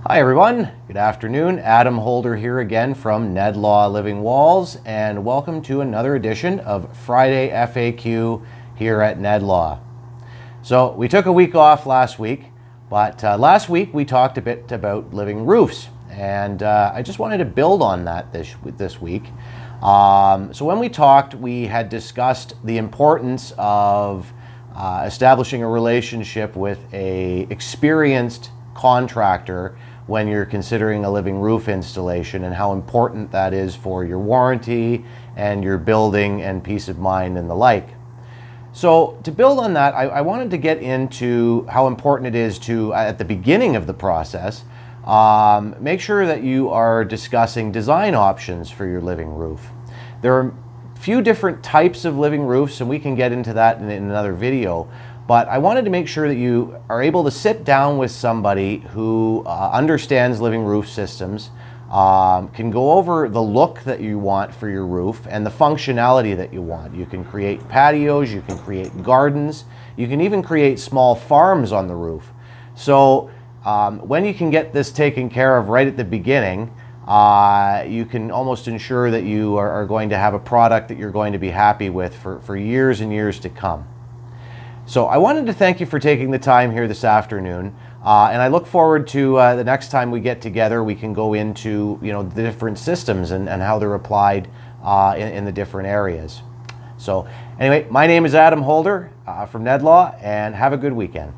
Hi everyone, good afternoon. Adam Holder here again from Nedlaw Living Walls, and welcome to another edition of Friday FAQ here at Nedlaw. So we took a week off last week, but last week we talked a bit about living roofs, and I just wanted to build on that this week. So when we talked, we had discussed the importance of establishing a relationship with an experienced contractor when you're considering a living roof installation, and how important that is for your warranty and your building and peace of mind and the like. So to build on that, I wanted to get into how important it is to, at the beginning of the process, make sure that you are discussing design options for your living roof. There are a few different types of living roofs, and we can get into that in another video. But I wanted to make sure that you are able to sit down with somebody who understands living roof systems, can go over the look that you want for your roof and the functionality that you want. You can create patios, you can create gardens, you can even create small farms on the roof. So when you can get this taken care of right at the beginning, you can almost ensure that you are going to have a product that you're going to be happy with for years and years to come. So I wanted to thank you for taking the time here this afternoon, and I look forward to the next time we get together. We can go into the different systems and how they're applied in the different areas. So anyway, my name is Adam Holder from Nedlaw, and have a good weekend.